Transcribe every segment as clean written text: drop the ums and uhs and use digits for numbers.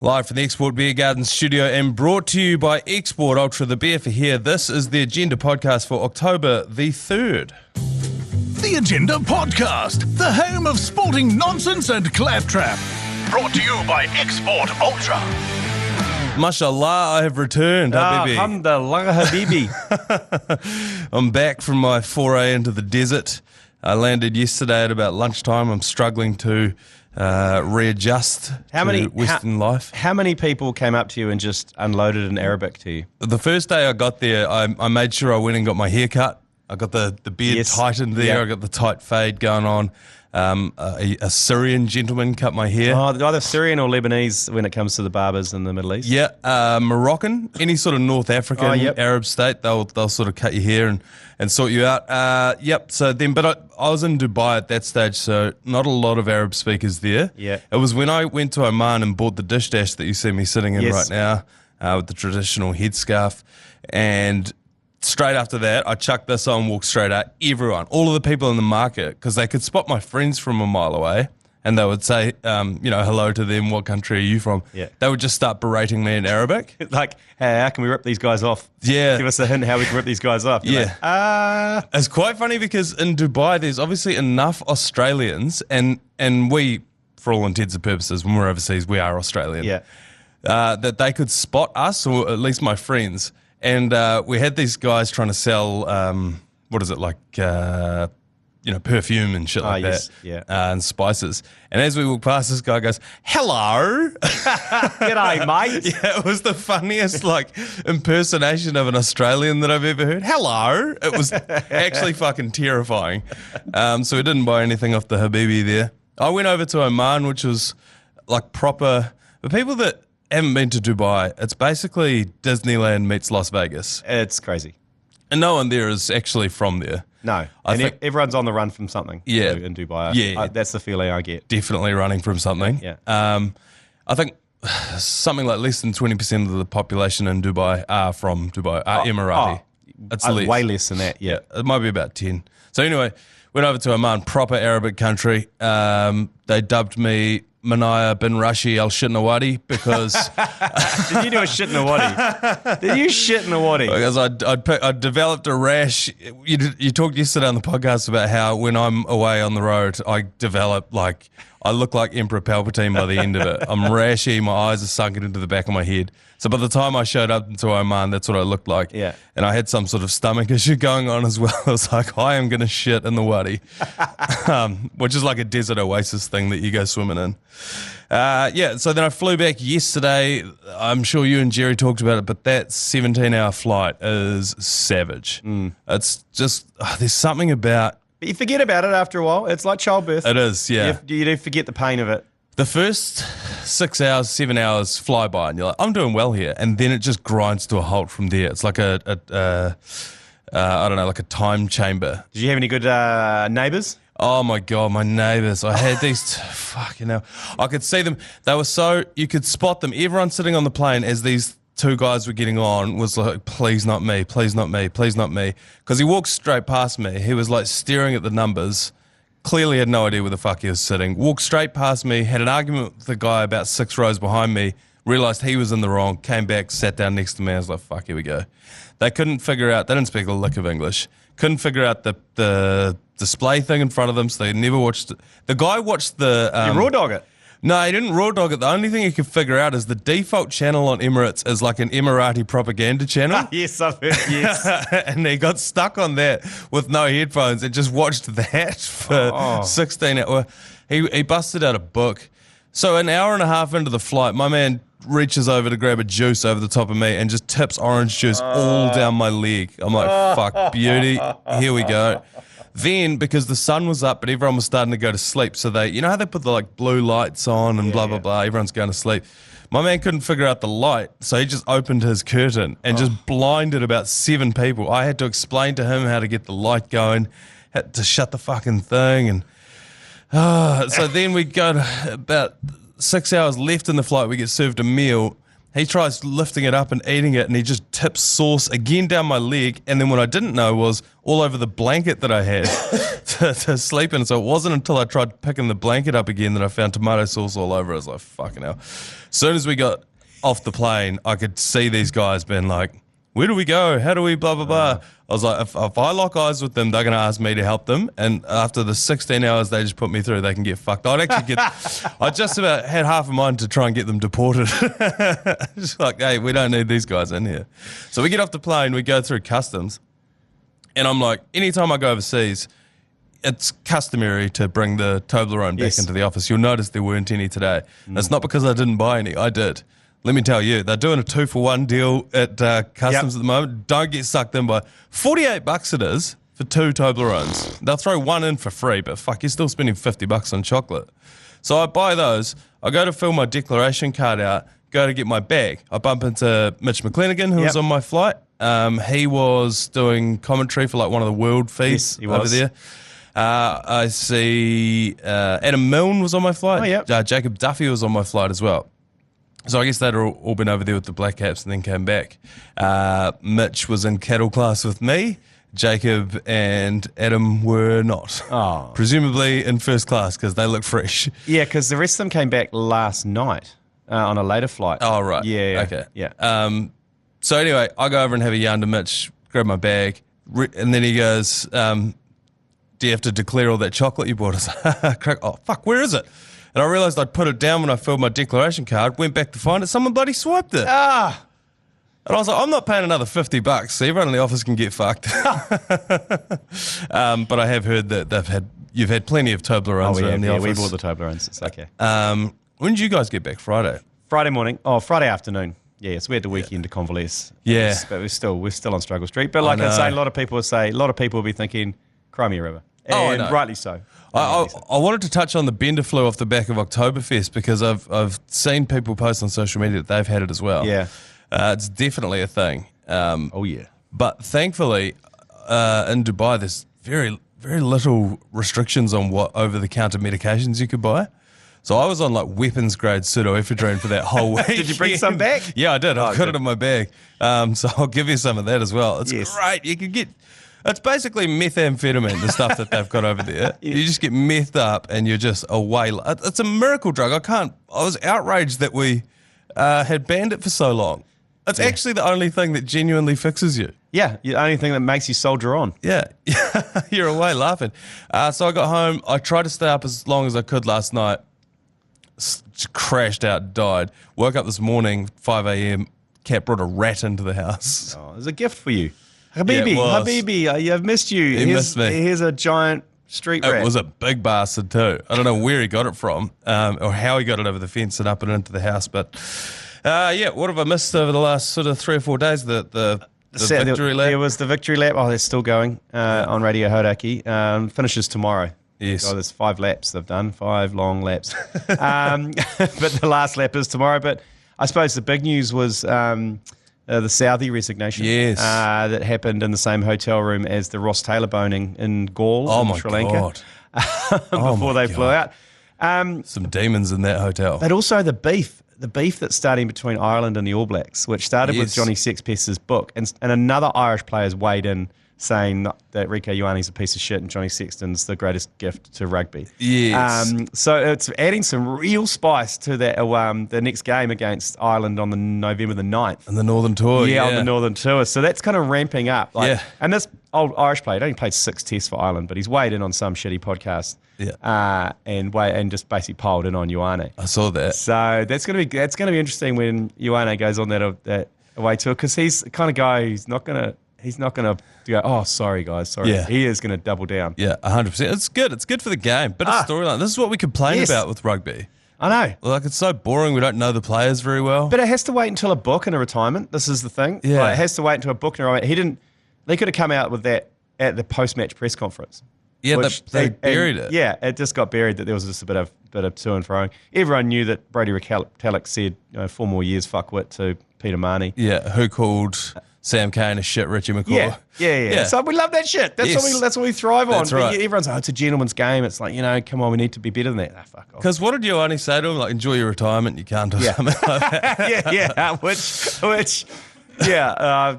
Live from the Export Beer Garden studio and brought to you by Export Ultra, the beer for here. This is the Agenda podcast for October the 3rd. The Agenda podcast, the home of sporting nonsense and claptrap. Brought to you by Export Ultra. Mashallah, I have returned, Habibi. Alhamdulillah, Habibi. I'm back from my foray into the desert. I landed yesterday at about lunchtime. I'm struggling to readjust to Western life. How many people came up to you and just unloaded in Arabic to you? The first day I got there, I made sure I went and got my hair cut. I got the beard tightened there. Yeah. I got the tight fade going on. A Syrian gentleman cut my hair. Oh, either Syrian or Lebanese when it comes to the barbers in the Middle East. Yeah, Moroccan, any sort of North African, yep. Arab state, they'll sort of cut your hair and sort you out. Yep. So then, but I was in Dubai at that stage, so not a lot of Arab speakers there. Yeah. It was when I went to Oman and bought the dish dash that you see me sitting in right now, with the traditional headscarf, and straight after that, I chucked this on, walked straight out. Everyone, all of the people in the market, because they could spot my friends from a mile away, and they would say, hello to them. What country are you from? Yeah. They would just start berating me in Arabic. Like, hey, how can we rip these guys off? Yeah. Give us a hint how we can rip these guys off. You're like, It's quite funny because in Dubai, there's obviously enough Australians, and we, for all intents and purposes, when we're overseas, we are Australian. Yeah. That they could spot us, or at least my friends. And we had these guys trying to sell, perfume and shit like yes, that. yeah. And spices. And as we walk past, this guy goes, "Hello." G'day, mate. Yeah, it was the funniest impersonation of an Australian that I've ever heard. Hello. It was actually fucking terrifying. So we didn't buy anything off the Habibi there. I went over to Oman, which was like proper. The people that haven't been to Dubai, it's basically Disneyland meets Las Vegas. It's crazy. And no one there is actually from there. No. I think everyone's on the run from something. Yeah. In Dubai. Yeah. That's the feeling I get. Definitely running from something. Yeah. I think something like less than 20% of the population in Dubai are from Dubai, are Emirati. It's less. Way less than that, yeah. It might be about 10. So anyway, went over to Oman, proper Arabic country. They dubbed me Manaia Bin Rashy Al-ShitinaWadi because Did you do a shitinaWadi? Did you shitinaWadi? because I developed a rash. You talked yesterday on the podcast about how when I'm away on the road, I develop I look like Emperor Palpatine by the end of it. I'm rashy, my eyes are sunken into the back of my head. So by the time I showed up into Oman, that's what I looked like. Yeah. And I had some sort of stomach issue going on as well. I was like, I am going to shit in the wadi, which is like a desert oasis thing that you go swimming in. So then I flew back yesterday. I'm sure you and Jerry talked about it, but that 17-hour flight is savage. It's just, there's something about... But you forget about it after a while. It's like childbirth. It is, yeah. You do forget the pain of it. The first 6 hours, 7 hours fly by, and you're like, I'm doing well here. And then it just grinds to a halt from there. It's like like a time chamber. Did you have any good neighbours? Oh my God, my neighbours. I had these, fucking hell. I could see them. They were you could spot them. Everyone sitting on the plane as these two guys were getting on was like, please not me, please not me, please not me. Because he walked straight past me. He was like staring at the numbers. Clearly had no idea where the fuck he was sitting. Walked straight past me, had an argument with the guy about 6 rows behind me, realised he was in the wrong, came back, sat down next to me. I was like, fuck, here we go. They couldn't figure out, they didn't speak a lick of English, couldn't figure out the display thing in front of them, so they never watched it. The guy watched the... You raw dog it? No, he didn't raw dog it. The only thing he could figure out is the default channel on Emirates is like an Emirati propaganda channel. Yes, I've heard, yes. And he got stuck on that with no headphones and just watched that for 16 hours. He busted out a book. So an hour and a half into the flight, my man reaches over to grab a juice over the top of me and just tips orange juice all down my leg. I'm like, fuck, beauty. Here we go. Then, because the sun was up, but everyone was starting to go to sleep, so they, you know how they put the blue lights on and blah, blah, everyone's going to sleep. My man couldn't figure out the light, so he just opened his curtain and just blinded about 7 people. I had to explain to him how to get the light going, had to shut the fucking thing. And so then we go to about 6 hours left in the flight, we get served a meal, he tries lifting it up and eating it, and he just tips sauce again down my leg. And then what I didn't know was all over the blanket that I had to sleep in. So it wasn't until I tried picking the blanket up again that I found tomato sauce all over. I was like, fucking hell. As soon as we got off the plane, I could see these guys being like, where do we go? How do we blah, blah, blah? I was like, if I lock eyes with them, they're going to ask me to help them. And after the 16 hours they just put me through, they can get fucked. I just about had half a mind to try and get them deported. Just like, hey, we don't need these guys in here. So we get off the plane, we go through customs. And I'm like, anytime I go overseas, it's customary to bring the Toblerone back into the office. You'll notice there weren't any today. And it's not because I didn't buy any. I did. Let me tell you, they're doing a 2-for-1 deal at customs at the moment. Don't get sucked in by $48 it is for 2 Toblerones. They'll throw one in for free, but fuck, you're still spending $50 on chocolate. So I buy those. I go to fill my declaration card out, go to get my bag. I bump into Mitch McClenaghan, who was on my flight. He was doing commentary for like one of the world feeds over there. I see Adam Milne was on my flight. Jacob Duffy was on my flight as well. So I guess they'd all been over there with the Black Caps and then came back. Mitch was in cattle class with me. Jacob and Adam were not. Oh. Presumably in first class because they look fresh. Yeah, because the rest of them came back last night on a later flight. Oh, right. Yeah. Okay. Yeah. So anyway, I go over and have a yarn to Mitch, grab my bag, and then he goes, do you have to declare all that chocolate you bought us? Oh, fuck, where is it? And I realised I'd put it down when I filled my declaration card, went back to find it, someone bloody swiped it. And I was like, I'm not paying another $50, so everyone in the office can get fucked. But I have heard that you've had plenty of Toblerones around the office. We bought the Toblerones. It's okay. When did you guys get back? Friday? Friday morning. Oh, Friday afternoon. Yeah, so we had the weekend to convalesce. Yeah. But we're still on struggle street. But like I say, a lot of people will be thinking, Crimea River. And rightly so. I wanted to touch on the bender flu off the back of Oktoberfest because I've seen people post on social media that they've had it as well. Yeah. It's definitely a thing. Oh, yeah. But thankfully, in Dubai, there's very, very little restrictions on what over-the-counter medications you could buy. So I was on like weapons grade pseudoephedrine for that whole week. Did you bring some back? Yeah, I did. I got it in my bag. So I'll give you some of that as well. It's great. You can get... It's basically methamphetamine, the stuff that they've got over there. You just get methed up and you're just away. It's a miracle drug. I was outraged that we had banned it for so long. It's actually the only thing that genuinely fixes you. Yeah, the only thing that makes you soldier on. Yeah, you're away laughing. So I got home. I tried to stay up as long as I could last night. Crashed out, died. Woke up this morning, 5 a.m. Cat brought a rat into the house. Oh, there's a gift for you. Habibi, I've missed you. He missed me. Here's a giant street rat. It was a big bastard too. I don't know where he got it from or how he got it over the fence and up and into the house. But what have I missed over the last sort of 3 or 4 days? The victory lap? There was the victory lap. Oh, they're still going on Radio Hauraki. Finishes tomorrow. Yes. Oh, there's 5 laps they've done, 5 long laps. But the last lap is tomorrow. But I suppose the big news was... the Southee resignation that happened in the same hotel room as the Ross Taylor boning in Gaul in Sri Lanka before they flew out. Some demons in that hotel. But also the beef that's starting between Ireland and the All Blacks, which started with Johnny Sexpess's book, and another Irish player's weighed in saying that Rieko Ioane's a piece of shit and Johnny Sexton's the greatest gift to rugby. Yes. So it's adding some real spice to that the next game against Ireland on the November the 9th. On the Northern Tour, on the Northern Tour. So that's kind of ramping up. And this old Irish player only played 6 tests for Ireland, but he's weighed in on some shitty podcast and just basically piled in on Ioane. I saw that. So that's going to be interesting when Ioane goes on that away tour, because he's the kind of guy who's not going to go, oh, sorry, guys, sorry. Yeah. He is going to double down. Yeah, 100%. It's good. It's good for the game. Bit of storyline. This is what we complain about with rugby. I know. Like, it's so boring. We don't know the players very well. But it has to wait until a book and a retirement. This is the thing. Yeah. Like, it has to wait until a book and a retirement. They could have come out with that at the post-match press conference. Yeah, they buried it. Yeah, it just got buried that there was just a bit of to and fro. Everyone knew that Brady Retallick said 4 more years, fuckwit, to Peter Marnie. Yeah, who called Sam Cane is shit, Richie McCaw. Yeah. So we love that shit. That's what we thrive on. That's right. Everyone's like, it's a gentleman's game. It's like, come on, we need to be better than that. Fuck off. Because what did Ioane say to him? Like, enjoy your retirement. You can't do something like that.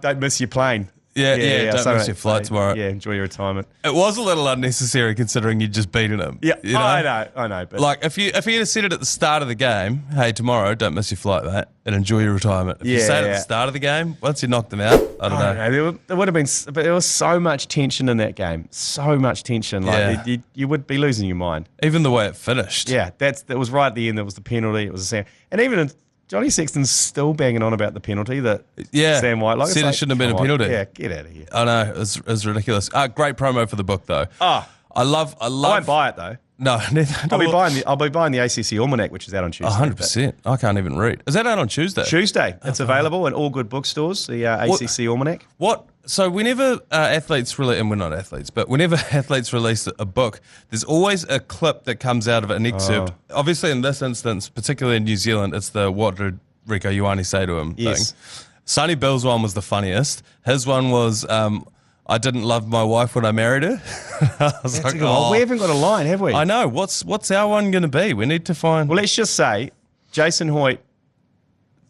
Don't miss your plane. Don't miss your flight tomorrow. Yeah, enjoy your retirement. It was a little unnecessary considering you'd just beaten him. Yeah, you know? I know. But like, if you had said it at the start of the game, hey, tomorrow, don't miss your flight, mate, and enjoy your retirement. If you say it at the start of the game, once you knocked them out, I don't know. There would have been, but there was so much tension in that game. So much tension. Like, you would be losing your mind. Even the way it finished. Yeah, that was right at the end. There was the penalty. It was a Sam. And even Johnny Sexton's still banging on about the penalty that Sam Whitelock said it shouldn't have been a penalty. Yeah, get out of here. I know, it's ridiculous. Great promo for the book though. I won't buy it though. No, I'll be buying the ACC Almanac, which is out on Tuesday. 100%. I can't even read. Is that out on Tuesday? Tuesday. It's available in all good bookstores. The ACC Almanac. So whenever athletes and we're not athletes, but whenever athletes release a book, there's always a clip that comes out of it, an excerpt. Obviously, in this instance, particularly in New Zealand, it's the what did Rico Ioane say to him thing. Sonny Bill's one was the funniest. His one was, I didn't love my wife when I married her. I was like, we haven't got a line, have we? I know. What's our one going to be? We need to find... Well, let's just say Jason Hoyt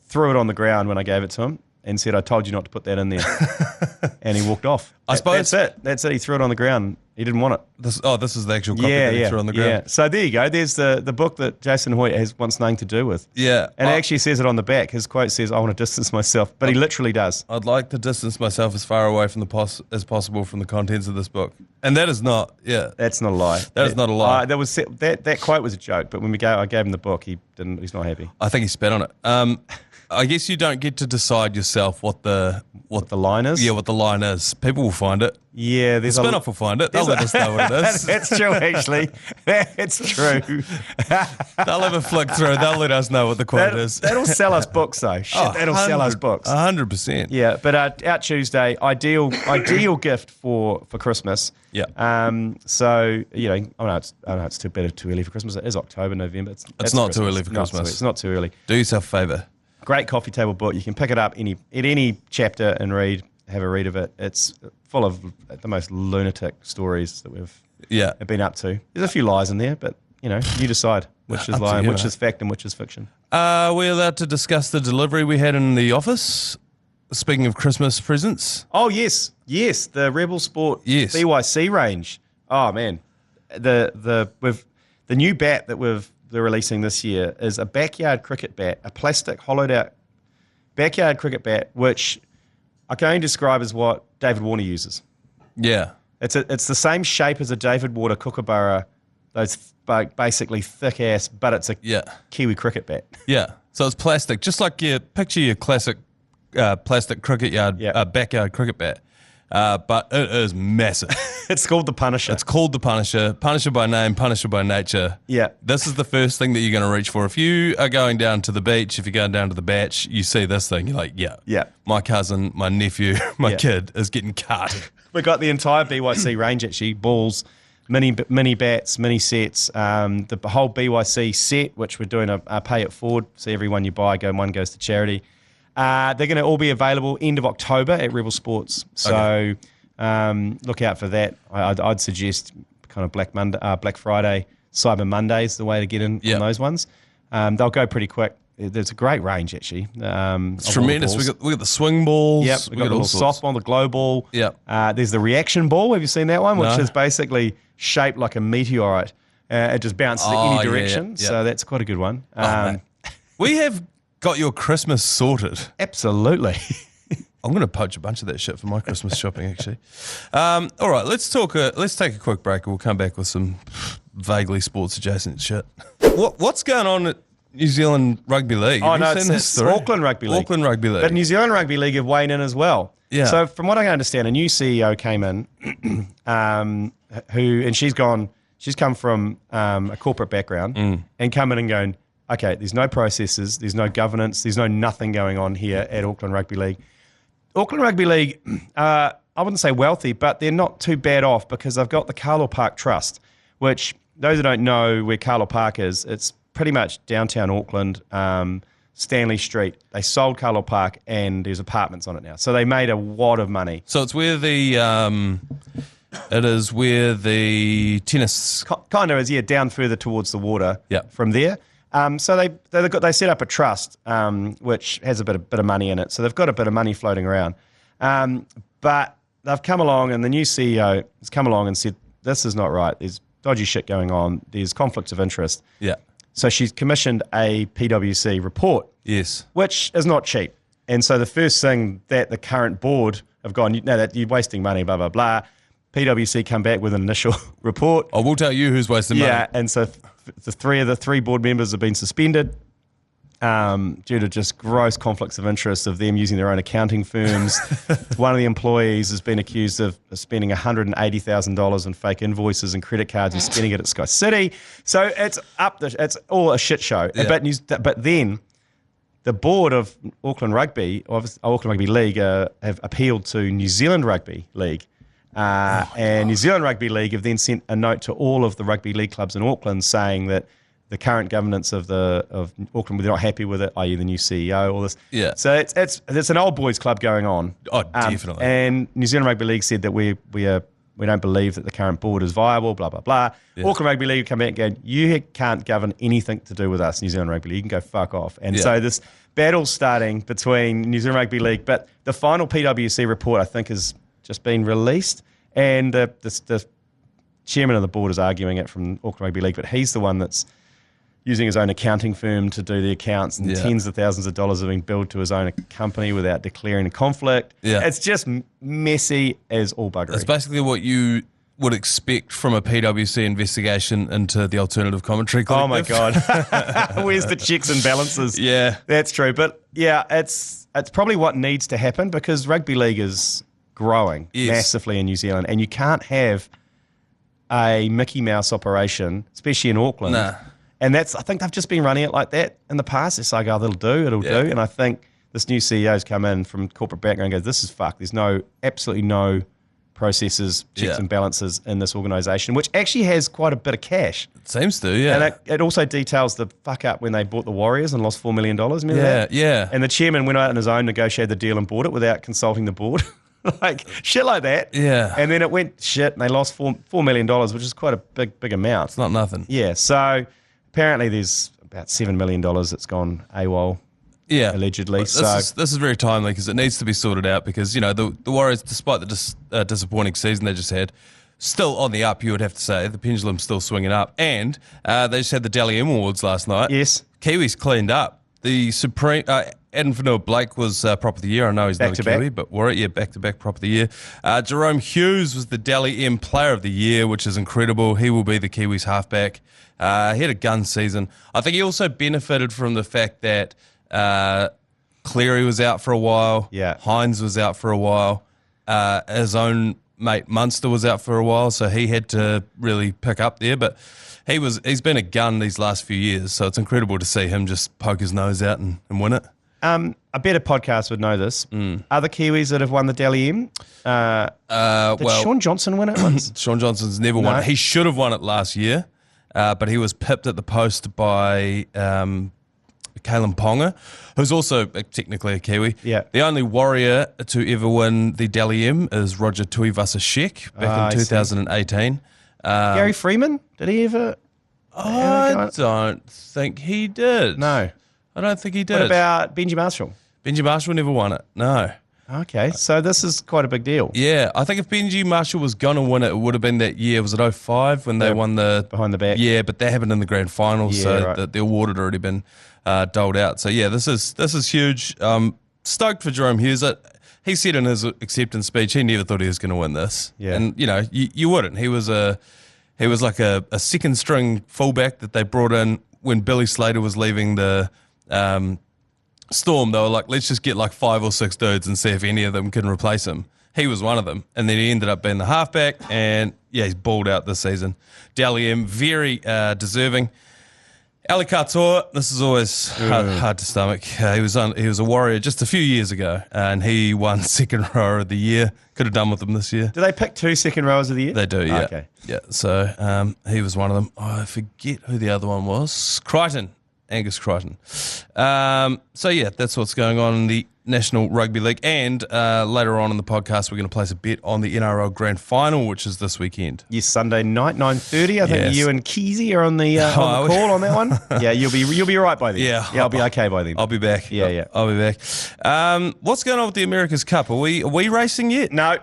threw it on the ground when I gave it to him and said, I told you not to put that in there. And he walked off. I suppose That's it. He threw it on the ground. He didn't want it. This is the actual copy that he threw on the ground. Yeah. So there you go. There's the book that Jason Hoyt wants nothing to do with. Yeah. And it actually says it on the back. His quote says, I want to distance myself. But he literally does. I'd like to distance myself as far away from as possible from the contents of this book. And that is not, That's not a lie. That is not a lie. That quote was a joke, but when I gave him the book, he's not happy. I think he spat on it. I guess you don't get to decide yourself what the line is. Yeah, what the line is. People will find it. Yeah, the spin-off will find it. They'll let us know what it is. That's true, actually. That's true. They'll have a flick through. They'll let us know what the quote is. That'll sell us books, though. That'll sell us books. 100%. Yeah, but out Tuesday, ideal gift for Christmas. Yeah. So I know it's too early for Christmas. It is October, November. It's not too early for Christmas. It's not too early. Do yourself a favour. Great coffee table book. You can pick it up at any chapter and have a read of it. It's full of the most lunatic stories that we've been up to. There's a few lies in there, but you decide which is lie, which is fact, and which is fiction. Are we allowed to discuss the delivery we had in the office? Speaking of Christmas presents. Oh yes, the Rebel Sport BYC range. Oh man, the new bat that they're releasing this year is a backyard cricket bat, a plastic hollowed out backyard cricket bat, which I can only describe as what David Warner uses. Yeah. It's the same shape as a David Warner Kookaburra, those basically thick ass, but it's a Kiwi cricket bat. Yeah. So it's plastic, just like picture your classic plastic cricket backyard cricket bat. But it is massive. It's called the Punisher. It's called the Punisher. Punisher by name, Punisher by nature. Yeah. This is the first thing that you're going to reach for. If you are going down to the beach, if you're going down to the batch, you see this thing, you're like, my cousin, my nephew, my kid is getting cut. We got the entire BYC range actually, balls, mini bats, mini sets, the whole BYC set, which we're doing a pay it forward. So every one you buy, one goes to charity. They're going to all be available end of October at Rebel Sports. So look out for that. I'd suggest kind of Black Friday, Cyber Monday is the way to get in on those ones. They'll go pretty quick. There's a great range actually. It's tremendous. We got the swing balls. Yep, we got the little softball, the glow ball. Yep. There's the reaction ball. Have you seen that one? Which is basically shaped like a meteorite. It just bounces in any direction. Yeah. So that's quite a good one. We have got your Christmas sorted. Absolutely. I'm going to poach a bunch of that shit for my Christmas shopping, actually. All right, let's take a quick break and we'll come back with some vaguely sports adjacent shit. What's going on at New Zealand Rugby League? It's Auckland Rugby League. Auckland Rugby League. But New Zealand Rugby League have weighed in as well. Yeah. So from what I can understand, a new CEO came in, she's come from a corporate background and come in and going, okay, there's no processes, there's no governance, there's no nothing going on here at Auckland Rugby League. Auckland Rugby League, I wouldn't say wealthy, but they're not too bad off because they've got the Carlo Park Trust, which those who don't know where Carlo Park is, it's pretty much downtown Auckland. Stanley Street. They sold Carlo Park, and there's apartments on it now. So they made a wad of money. So it's where it is where the tennis kind of is, down further towards the water. Yeah. From there. So they set up a trust which has a bit of money in it. So they've got a bit of money floating around. But they've come along, and the new CEO has come along and said, this is not right. There's dodgy shit going on. There's conflicts of interest. Yeah. So she's commissioned a PwC report. Yes. Which is not cheap. And so the first thing that the current board have gone, no, that you're wasting money, blah, blah, blah. PwC come back with an initial report. I will tell you who's wasting money. Yeah, and so the three board members have been suspended due to just gross conflicts of interest of them using their own accounting firms. One of the employees has been accused of spending $180,000 on fake invoices and credit cards and spending it at Sky City. So it's all a shit show. Yeah. But then the board of Auckland Rugby League have appealed to New Zealand Rugby League. And New Zealand Rugby League have then sent a note to all of the rugby league clubs in Auckland saying that the current governance of Auckland, they're not happy with it, i.e. the new CEO, all this. Yeah. So it's an old boys club going on. Oh, definitely. And New Zealand Rugby League said that we don't believe that the current board is viable, blah, blah, blah. Yeah. Auckland Rugby League come back and go, you can't govern anything to do with us, New Zealand Rugby League. You can go fuck off. And so this battle's starting between New Zealand Rugby League, but the final PwC report, I think, has just been released, and the chairman of the board is arguing it from Auckland Rugby League, but he's the one that's using his own accounting firm to do the accounts, and tens of thousands of dollars have been billed to his own company without declaring a conflict. Yeah. It's just messy as all buggery. It's basically what you would expect from a PwC investigation into the alternative commentary collective. Oh my God. Where's the checks and balances? Yeah. That's true. But yeah, it's probably what needs to happen, because rugby league is growing massively in New Zealand, and you can't have a Mickey Mouse operation, especially in Auckland. Nah. And I think they've just been running it like that in the past. It's like, oh, it'll do. And I think this new CEO's come in from corporate background and goes, this is fucked. There's absolutely no processes, checks and balances in this organisation, which actually has quite a bit of cash. It seems to, yeah. And it also details the fuck up when they bought the Warriors and lost $4 million. Remember that? Yeah. And the chairman went out on his own, negotiated the deal and bought it without consulting the board. Like shit like that. Yeah. And then it went shit and they lost $4 million, which is quite a big amount. It's not nothing. Yeah. So apparently there's about $7 million that's gone AWOL. Yeah. Allegedly. This is very timely, because it needs to be sorted out, because, the Warriors, despite the disappointing season they just had, still on the up, you would have to say. The pendulum's still swinging up. And they just had the Dally M Awards last night. Yes. Kiwis cleaned up. The Supreme... Adam Fanua-Blake was Prop of the Year. I know he's not a Kiwi, but back-to-back Prop of the Year. Jerome Hughes was the Dally M Player of the Year, which is incredible. He will be the Kiwis halfback. He had a gun season. I think he also benefited from the fact that Cleary was out for a while. Yeah. Hines was out for a while. His own mate Munster was out for a while, so he had to really pick up there. But he's been a gun these last few years, so it's incredible to see him just poke his nose out and win it. A better podcast would know this. Other Kiwis that have won the Dally M? Did Sean Johnson win it once? Sean Johnson's never won it. He should have won it last year, but he was pipped at the post by Kalen Ponga, who's also technically a Kiwi. Yeah. The only Warrior to ever win the Dally M is Roger Tuivasa-Sheck back in 2018. Gary Freeman? Did he ever? I don't think he did. No. I don't think he did. What about Benji Marshall? Benji Marshall never won it, no. Okay, so this is quite a big deal. Yeah, I think if Benji Marshall was going to win it, it would have been that year. Was it 2005 when they won the... Behind the back. Yeah, but that happened in the grand final, the award had already been doled out. So yeah, this is huge. Stoked for Jerome Hughes. He said in his acceptance speech he never thought he was going to win this. Yeah. And, you wouldn't. He was like a second string fullback that they brought in when Billy Slater was leaving the... Storm. They were like, let's just get like 5 or 6 dudes and see if any of them can replace him. He was one of them, and then he ended up being the halfback, and he's balled out this season. Dally M, very deserving. Ali Katoa, this is always hard to stomach. He was a Warrior just a few years ago, and he won second rower of the year. Could have done with him this year. Do they pick 2 second rowers of the year? They do, yeah. Okay. Yeah, so he was one of them. I forget who the other one was. Crichton. Angus Crichton. So, yeah, that's what's going on in the National Rugby League. And later on in the podcast, we're going to place a bet on the NRL Grand Final, which is this weekend. Yes, Sunday night, 9:30. I think you and Keezy are on the call on that one. Yeah, you'll be right by then. Yeah, I'll be okay by then. I'll be back. Yeah. I'll be back. What's going on with the America's Cup? Are we racing yet? No.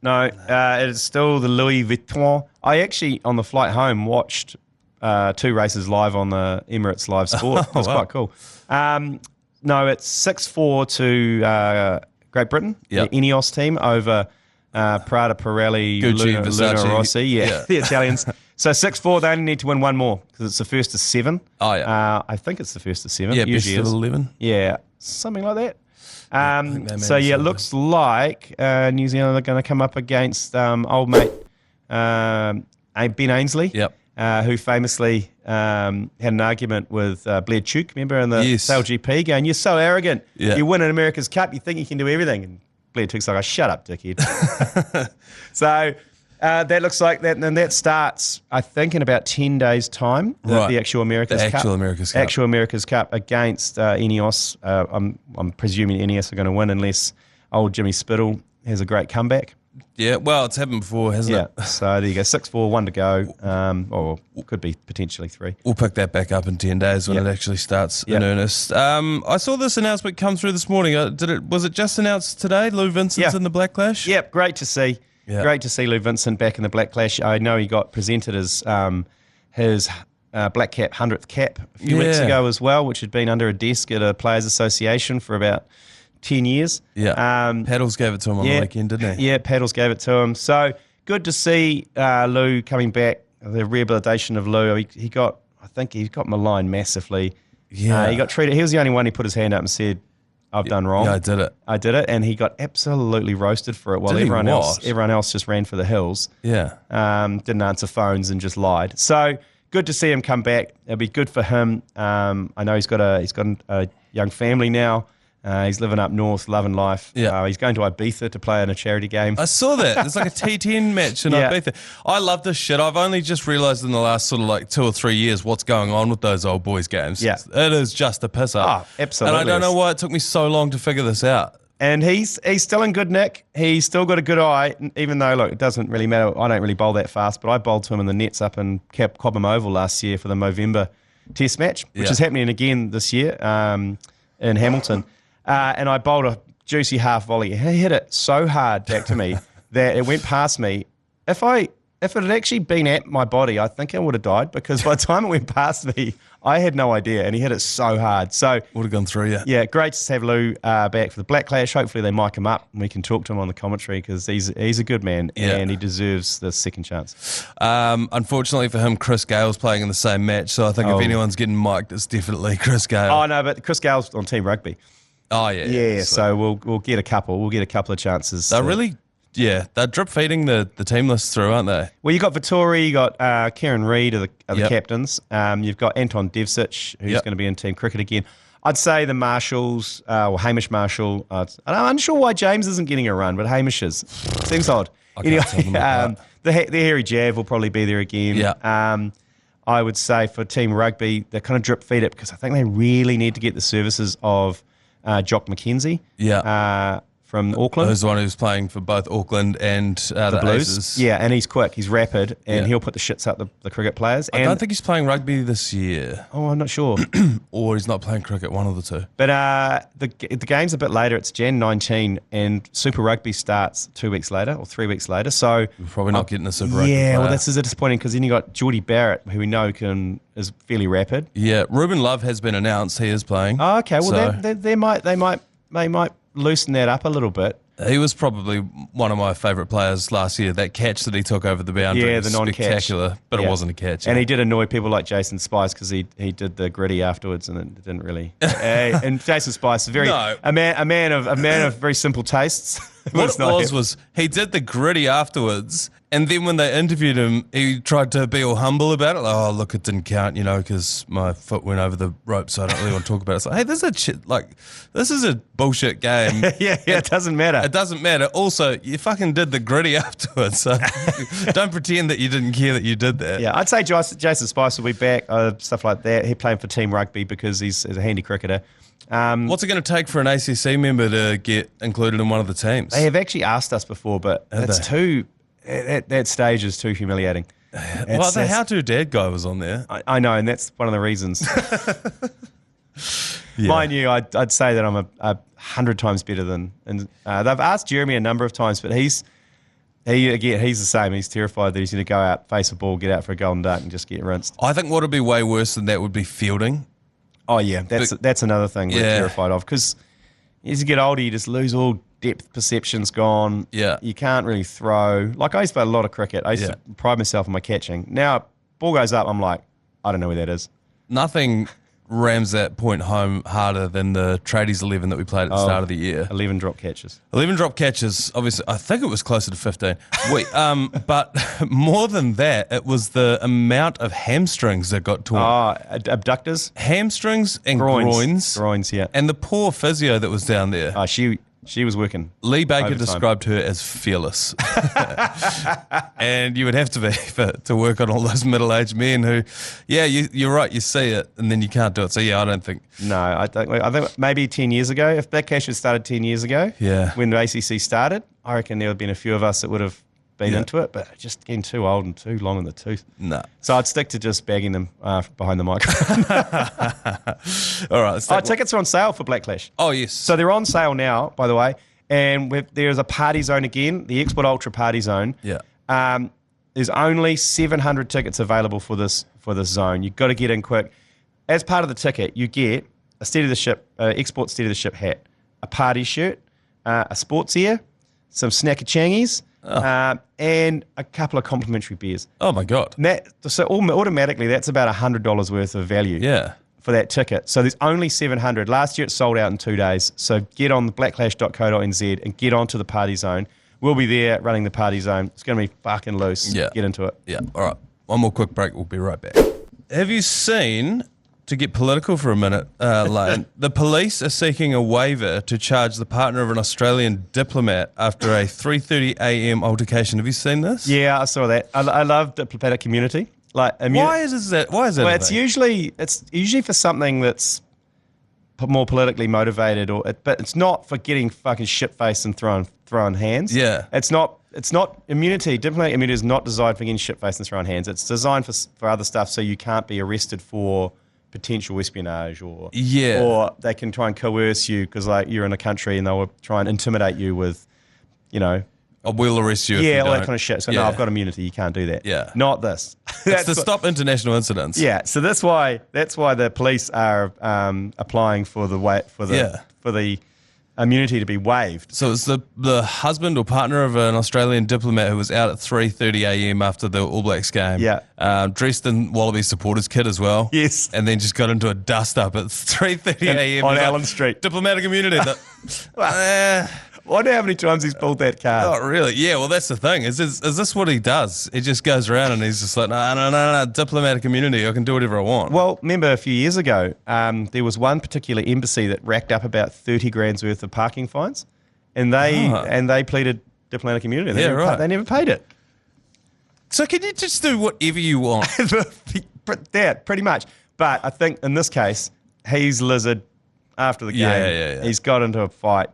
It's still the Louis Vuitton. I actually, on the flight home, watched 2 races live on the Emirates Live Sport. It was quite cool. No, it's 6-4 to Great Britain, the Ineos team, over Prada, Pirelli, Gucci, Luna Rossi, the Italians. So 6-4, they only need to win one more because it's the first of 7. Oh, yeah. I think it's the first of 7. Yeah, usually best of 11. Yeah, something like that. It looks like New Zealand are going to come up against old mate Ben Ainsley. Yep. Who famously had an argument with Blair Tuke, remember, in the SailGP, going, "You're so arrogant. Yeah. You win an America's Cup, you think you can do everything." And Blair Tuke's like, "Oh, shut up, dickhead." So that looks like that, and that starts, I think, in about 10 days' time. The actual America's Cup. Actual America's Cup against Ineos. I'm presuming Ineos are going to win unless old Jimmy Spittle has a great comeback. Yeah, well, it's happened before, hasn't it? Yeah, so there you go. 6-4, 1 to go, or could be potentially 3. We'll pick that back up in 10 days when it actually starts in earnest. I saw this announcement come through this morning. Was it just announced today? Lou Vincent's in the Black Clash? Yep, great to see. Yeah. Great to see Lou Vincent back in the Black Clash. I know he got presented as his Black Cap 100th cap a few weeks ago as well, which had been under a desk at a Players Association for about 10 years. Yeah. Paddles gave it to him on the weekend, didn't he? Yeah, Paddles gave it to him. So good to see Lou coming back. The rehabilitation of Lou. I think he got maligned massively. Yeah. He got treated. He was the only one who put his hand up and said, "I've done wrong." Yeah, I did it. And he got absolutely roasted for it while everyone else just ran for the hills. Yeah. Didn't answer phones and just lied. So good to see him come back. It'll be good for him. I know he's got a young family now. He's living up north, loving life. Yeah. He's going to Ibiza to play in a charity game. I saw that. There's like a T10 match in Ibiza. I love this shit. I've only just realised in the last sort of like 2 or 3 years what's going on with those old boys games. Yeah. It is just a piss up. Oh, absolutely. And I don't know why it took me so long to figure this out. And he's still in good nick. He's still got a good eye, even though, look, it doesn't really matter. I don't really bowl that fast, but I bowled to him in the nets up in Cobham Oval last year for the Movember Test match, which is happening again this year in Hamilton. And I bowled a juicy half volley. He hit it so hard back to me that it went past me. If it had actually been at my body, I think I would have died, because by the time it went past me, I had no idea, and he hit it so hard. So would have gone through you. Yeah, great to have Lou back for the Black Clash. Hopefully they mic him up and we can talk to him on the commentary, because he's a good man and he deserves the second chance. Unfortunately for him, Chris Gale's playing in the same match, so I think if anyone's getting mic'd, it's definitely Chris Gale. Oh no, but Chris Gale's on Team Rugby. Oh yeah. Yeah, so we'll get a couple. We'll get a couple of chances. They're drip feeding the team list through, aren't they? Well, you got Vittori, you got Kieran Reid are the captains. You've got Anton Devcic, who's going to be in team cricket again. I'd say the Marshalls, or Hamish Marshall. I'm unsure why James isn't getting a run, but Hamish is. Seems odd. Anyway, the Harry Jav will probably be there again. Yeah. I would say for Team Rugby, they kind of drip feed it, because I think they really need to get the services of Jock McKenzie. From Auckland. Who's the one who's playing for both Auckland and the Blues. Aces. Yeah, and he's quick, he's rapid, and he'll put the shits up the cricket players. I don't think he's playing rugby this year. Oh, I'm not sure. Or he's not playing cricket, one of the two. But the game's a bit later. It's Jan 19, and Super Rugby starts 2 weeks later or 3 weeks later. So we're probably not getting a Super Rugby player. Well, that's disappointing, because then you got Geordie Barrett, who we know is fairly rapid. Yeah, Ruben Love has been announced. He is playing. Oh, okay. Well, they might loosen that up a little bit. He was probably one of my favourite players last year. That catch that he took over the boundary was spectacular, but it wasn't a catch. And he did annoy people like Jason Spice, because he did the gritty afterwards, and it didn't really. And Jason Spice is a man of very simple tastes. What it was he did the gritty afterwards, and then when they interviewed him, he tried to be all humble about it. Like, oh, look, it didn't count, because my foot went over the rope, so I don't really want to talk about it. It's like, hey, this is a bullshit game. It doesn't matter. It doesn't matter. Also, you fucking did the gritty afterwards, so don't pretend that you didn't care that you did that. Yeah, I'd say Jason Spice will be back, stuff like that. He's playing for team rugby because he's a handy cricketer. What's it going to take for an ACC member to get included in one of the teams? They have actually asked us before, but it's too. That stage is too humiliating. Well, the How To Dad guy was on there. I know, and that's one of the reasons. Mind you, I'd say that I'm 100 times better than. And they've asked Jeremy a number of times, but he's the same. He's terrified that he's going to go out, face a ball, get out for a golden duck, and just get rinsed. I think what would be way worse than that would be fielding. Oh yeah, that's another thing we're terrified of, because as you get older, you just lose all depth perception's gone. Yeah, you can't really throw. Like, I used to play a lot of cricket. I used to pride myself on my catching. Now, ball goes up, I'm like, I don't know where that is. Nothing rams that point home harder than the Tradies 11 that we played at the start of the year. 11 drop catches. 11 drop catches. Obviously, I think it was closer to 15. But more than that, it was the amount of hamstrings that got torn. Abductors? Hamstrings and groins. Groins, yeah. And the poor physio that was down there. She was working. Lee Baker described her as fearless. And you would have to be to work on all those middle-aged men who, you're right, you see it, and then you can't do it. So, I don't think... No, I think maybe 10 years ago, if Black Cash had started 10 years ago, when the ACC started, I reckon there would have been a few of us that would have been into it, but just getting too old and too long in the tooth. No. So I'd stick to just bagging them behind the microphone. All right. Tickets are on sale for Black Clash. Oh, yes. So they're on sale now, by the way, and there's a party zone again, the Export Ultra Party Zone. Yeah. There's only 700 tickets available for this zone. You've got to get in quick. As part of the ticket, you get a Steady the Ship, Export Steady the Ship hat, a party shirt, a sports ear, some snackachangies, and a couple of complimentary beers. Oh, my God. So automatically, that's about $100 worth of value for that ticket. So there's only 700. Last year, it sold out in 2 days. So get on the blackclash.co.nz and get onto the party zone. We'll be there running the party zone. It's going to be fucking loose. Yeah. Get into it. Yeah. All right. One more quick break. We'll be right back. Have you seen... To get political for a minute, Lane, the police are seeking a waiver to charge the partner of an Australian diplomat after a 3:30 a.m. altercation. Have you seen this? Yeah, I saw that. I love diplomatic immunity. Why is that? Why is that? Well, it's usually for something that's more politically motivated, but it's not for getting fucking shit-faced and throwing hands. Yeah, it's not immunity. Diplomatic immunity is not designed for getting shit-faced and throwing hands. It's designed for other stuff, so you can't be arrested for potential espionage or they can try and coerce you because you're in a country and they will try and intimidate you with, we'll arrest you. All that kind of shit. So no, I've got immunity. You can't do that. Yeah, not this. It's to stop international incidents. Yeah, so that's why the police are applying for the immunity to be waived. So it's the husband or partner of an Australian diplomat who was out at 3:30 a.m. after the All Blacks game. Yeah. Dressed in Wallaby supporters kit as well. Yes. And then just got into a dust-up at 3:30 a.m. on Allen Street. Diplomatic immunity. I wonder how many times he's pulled that card. Oh, really? Yeah, well, that's the thing. Is this what he does? He just goes around and he's just like, no, diplomatic immunity. I can do whatever I want. Well, remember a few years ago, there was one particular embassy that racked up about 30 grand's worth of parking fines, and they pleaded diplomatic immunity. They never paid it. So can you just do whatever you want? That, pretty much. But I think in this case, he's lizard after the game. Yeah. He's got into a fight.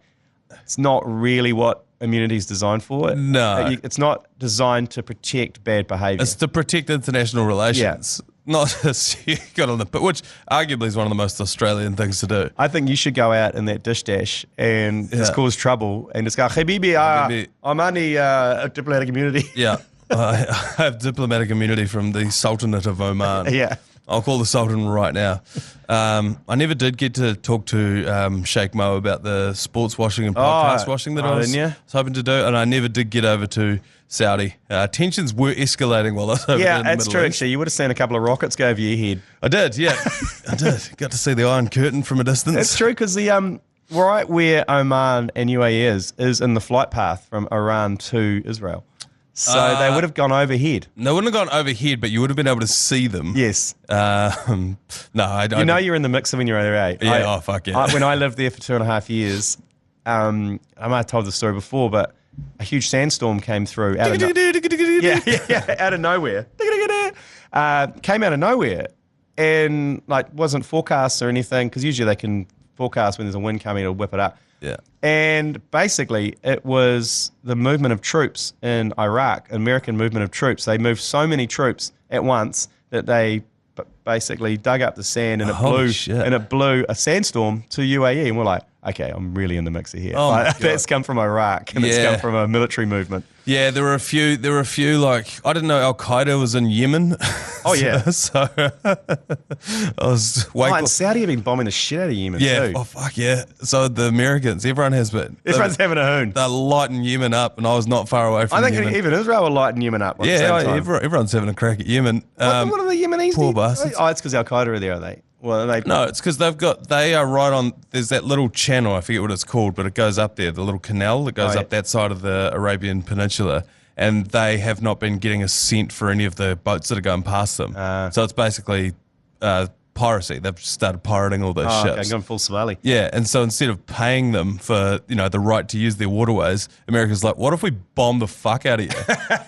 It's not really what immunity is designed for. No. It's not designed to protect bad behaviour. It's to protect international relations. Yeah. Not you got on which arguably is one of the most Australian things to do. I think you should go out in that dish dash and just cause trouble and just go, hey, baby, I'm only diplomatic immunity. Yeah. I have diplomatic immunity from the Sultanate of Oman. Yeah. I'll call the Sultan right now. I never did get to talk to Sheikh Mo about the sports washing and podcast washing that I was hoping to do, and I never did get over to Saudi. Tensions were escalating while I was over there in the that's Middle true, East. actually. You would have seen a couple of rockets go over your head. I did, yeah. I did. Got to see the Iron Curtain from a distance. That's true, because the right where Oman and UAE is in the flight path from Iran to Israel. So they would have gone overhead. They wouldn't have gone overhead, but you would have been able to see them. Yes. No, I don't. You know you're in the mixer when you're over there. Yeah, fuck yeah. When I lived there for 2.5 years, I might have told the story before, but a huge sandstorm came through. Out of nowhere. Came out of nowhere and like wasn't forecast or anything, because usually they can forecast when there's a wind coming, it'll whip it up. Yeah. And basically, it was the movement of troops in Iraq, American movement of troops. They moved so many troops at once that they basically dug up the sand and it blew a sandstorm to UAE. And we're like, okay, I'm really in the mixer here. That's come from Iraq and it's come from a military movement. Yeah, there were a few like, I didn't know Al Qaeda was in Yemen. Oh yeah. So I was and Saudi have been bombing the shit out of Yemen too. Oh fuck yeah. So the Americans, everyone has been. Everyone's having a hoon. They're lighting Yemen up, and I was not far away from Yemen. I think even Israel were lighting Yemen up. At the same time. Everyone's having a crack at Yemen. What are the Yemenis? Poor bastards. Oh, it's because Al Qaeda are there, are they? Well, no, it's because they are right on, there's that little channel, I forget what it's called, but it goes up there, the little canal that goes up that side of the Arabian Peninsula, and they have not been getting a cent for any of the boats that are going past them. So it's basically piracy. They've started pirating all those ships. Okay, going full Somali. Yeah, and so instead of paying them for, the right to use their waterways, America's like, what if we bomb the fuck out of you?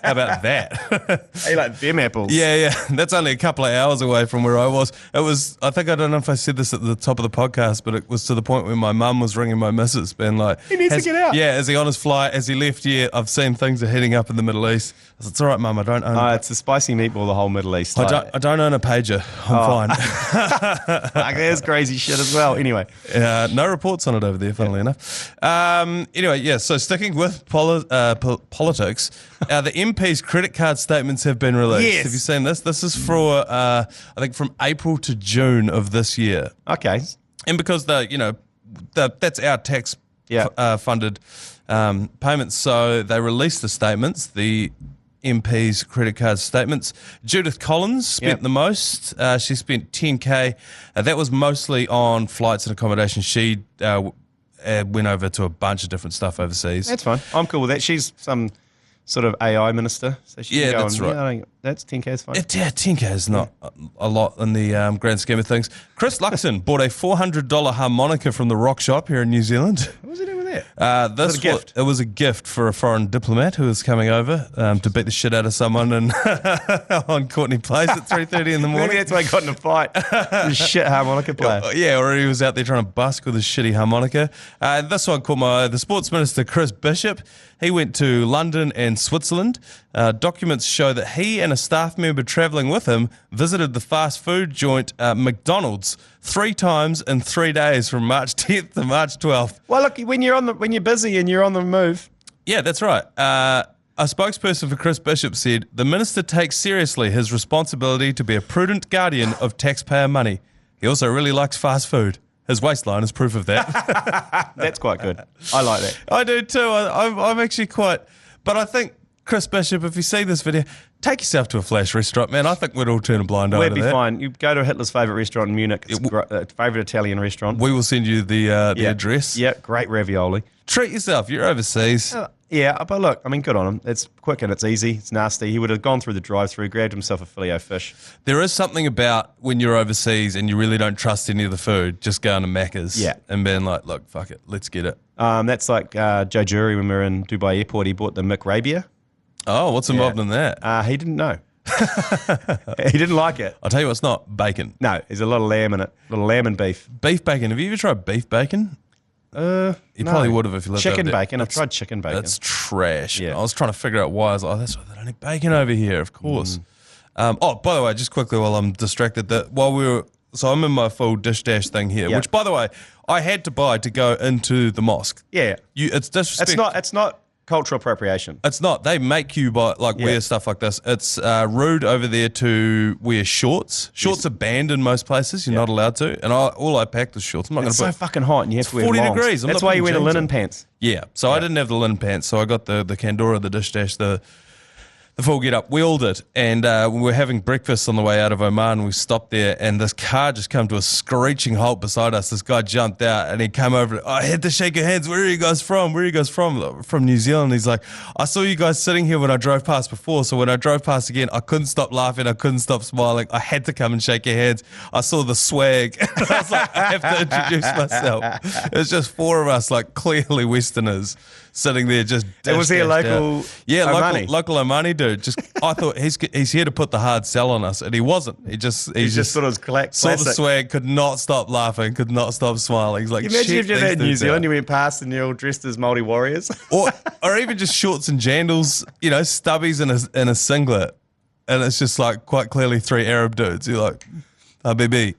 How about that? Hey, like them apples. Yeah. That's only a couple of hours away from where I was. I don't know if I said this at the top of the podcast, but it was to the point where my mum was ringing my missus, being like, he needs to get out. Yeah, is he on his flight? Has he left yet? I've seen things are heading up in the Middle East. I said, it's all right, Mum, I don't own it's a spicy meatball, the whole Middle East. I don't own a pager. I'm fine. There's crazy shit as well. Anyway. No reports on it over there, funnily enough. Anyway, yeah, so sticking with politics, the MP's credit card statements have been released. Yes. Have you seen this? This is for, I think, from April to June of this year. Okay. And because, that's our tax funded payments, so they released the statements, the MP's credit card statements. Judith Collins spent the most. She spent $10K. That was mostly on flights and accommodation. She went over to a bunch of different stuff overseas. That's fine. I'm cool with that. She's some sort of AI minister. So she can go that's right. That's 10K is fine. Yeah, 10K is not a lot in the grand scheme of things. Chris Luxon bought a $400 harmonica from the Rock Shop here in New Zealand. What was he doing with that? Was it a gift? It was a gift for a foreign diplomat who was coming over to beat the shit out of someone on Courtney Place at 3:30 in the morning. Maybe that's why he got in a fight. The shit harmonica player. Yeah, or he was out there trying to busk with his shitty harmonica. This one caught the Sports Minister, Chris Bishop. He went to London and Switzerland. Documents show that he and a staff member travelling with him visited the fast food joint McDonald's 3 times in 3 days from March 10th to March 12th. Well, look, when you're busy and you're on the move. Yeah, that's right. A spokesperson for Chris Bishop said, the minister takes seriously his responsibility to be a prudent guardian of taxpayer money. He also really likes fast food. His waistline is proof of that. That's quite good. I like that. I do too. I'm actually quite... But I think, Chris Bishop, if you see this video, take yourself to a flash restaurant, man. I think we'd all turn a blind eye to that. We'd be fine. You go to Hitler's favourite restaurant in Munich. It's a favourite Italian restaurant. We will send you the address. Yeah, great ravioli. Treat yourself. You're overseas. Yeah, but look, I mean, good on him. It's quick and it's easy. It's nasty. He would have gone through the drive-through, grabbed himself a filet-o-fish. There is something about when you're overseas and you really don't trust any of the food, just going to Macca's and being like, look, fuck it, let's get it. That's like Joe Jury when we were in Dubai Airport. He bought the McRabia. Oh, what's involved in that? He didn't know. He didn't like it. I'll tell you what's not bacon. No, there's a lot of lamb in it. A little lamb and beef. Beef bacon. Have you ever tried beef bacon? You probably would have if you lived chicken over there. bacon. I've tried chicken bacon. That's trash. Yeah. I was trying to figure out why. I was like, that's why they don't eat bacon over here, of course. By the way, just quickly while I'm distracted, so I'm in my full dish dash thing here, which, by the way, I had to buy to go into the mosque. Yeah. It's disrespectful. It's not cultural appropriation. It's not. They make you wear stuff like this. It's rude over there to wear shorts. Shorts are banned in most places. You're not allowed to. And all I packed was shorts. I'm not going to put. It's so fucking hot, and you have to wear 40 longs. degrees. That's why you wear the linen pants. Yeah. So I didn't have the linen pants. So I got the Kandora, the dish dash, the The full get up. We all did. And we were having breakfast on the way out of Oman. We stopped there and this car just came to a screeching halt beside us. This guy jumped out and he came over. I had to shake your hands. Where are you guys from? Where are you guys from? From New Zealand. He's like, I saw you guys sitting here when I drove past before. So when I drove past again, I couldn't stop laughing. I couldn't stop smiling. I had to come and shake your hands. I saw the swag. And I was like, I have to introduce myself. It was just four of us, like clearly Westerners, sitting there just. Was he a local? Yeah, Omani? local Omani dude. Just I thought he's here to put the hard sell on us, and he wasn't. He just sort of saw the swag, could not stop laughing, could not stop smiling. He's like, you imagine if you're in New Zealand, you went past and you're all dressed as Māori warriors, or even just shorts and jandals, stubbies and a singlet, and it's just like quite clearly three Arab dudes. You're like, baby.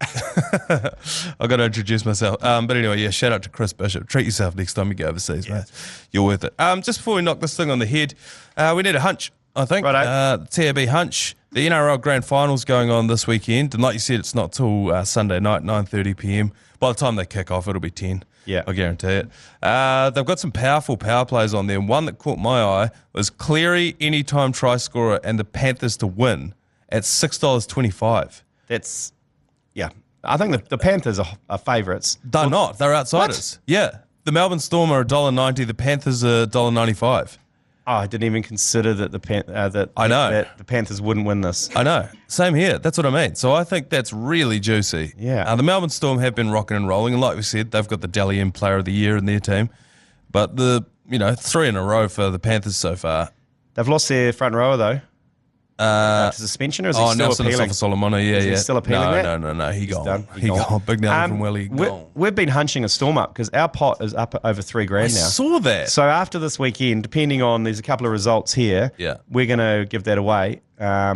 I got to introduce myself. But anyway, yeah, shout out to Chris Bishop. Treat yourself next time you go overseas, mate. You're worth it. Just before we knock this thing on the head, we need a hunch, I think. TAB hunch. The NRL Grand Final's going on this weekend. And like you said, it's not till Sunday night, 9:30 p.m. By the time they kick off, it'll be 10. Yeah. I guarantee it. They've got some powerful power plays on there. And one that caught my eye was Cleary, anytime try scorer, and the Panthers to win at $6.25. That's... Yeah, I think the Panthers are favourites. They're not. They're outsiders. What? Yeah. The Melbourne Storm are $1.90. The Panthers are $1.95. Oh, I didn't even consider that the Panthers wouldn't win this. I know. Same here. That's what I mean. So I think that's really juicy. Yeah. The Melbourne Storm have been rocking and rolling. And like we said, they've got the Dally M Player of the Year in their team. But 3 in a row for the Panthers so far. They've lost their front rower, though. To suspension, or is he still appealing? Is he still appealing that? No. He gone. He gone. Big Nelly from Welly. We've been hunching a storm up because our pot is up over $3,000 now. I saw that. So after this weekend, depending on there's a couple of results here, we're going to give that away. Are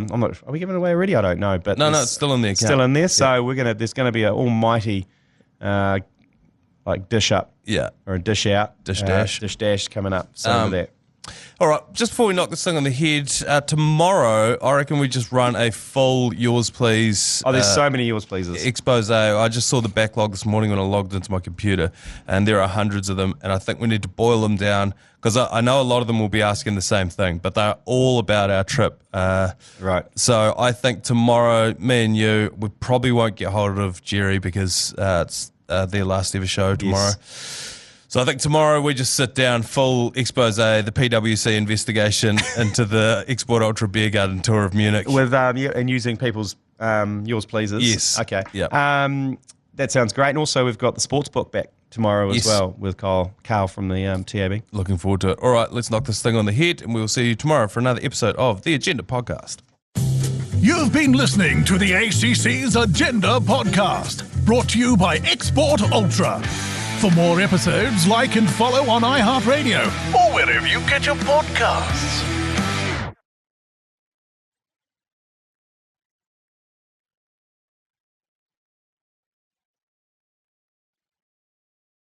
we giving it away already? I don't know, but no, it's still in there. Still in there. So there's going to be an almighty dish up, or a dish out, dish dash coming up. So that. All right, just before we knock this thing on the head, tomorrow, I reckon we just run a full Yours Please. Oh, there's so many Yours Pleases. Expose. I just saw the backlog this morning when I logged into my computer, and there are hundreds of them, and I think we need to boil them down, because I know a lot of them will be asking the same thing, but they're all about our trip. Right. So I think tomorrow, me and you, we probably won't get hold of Jerry, because it's their last ever show tomorrow. Yes. So I think tomorrow we just sit down, full expose, the PwC investigation into the Export Ultra Beer Garden tour of Munich. With and using people's Yours Pleases. Yes. Okay. Yeah. That sounds great. And also we've got the sports book back tomorrow as well with Carl from the TAB. Looking forward to it. All right, let's knock this thing on the head, and we will see you tomorrow for another episode of The Agenda Podcast. You've been listening to the ACC's Agenda Podcast, brought to you by Export Ultra. For more episodes, like and follow on iHeartradio or wherever you get your podcasts.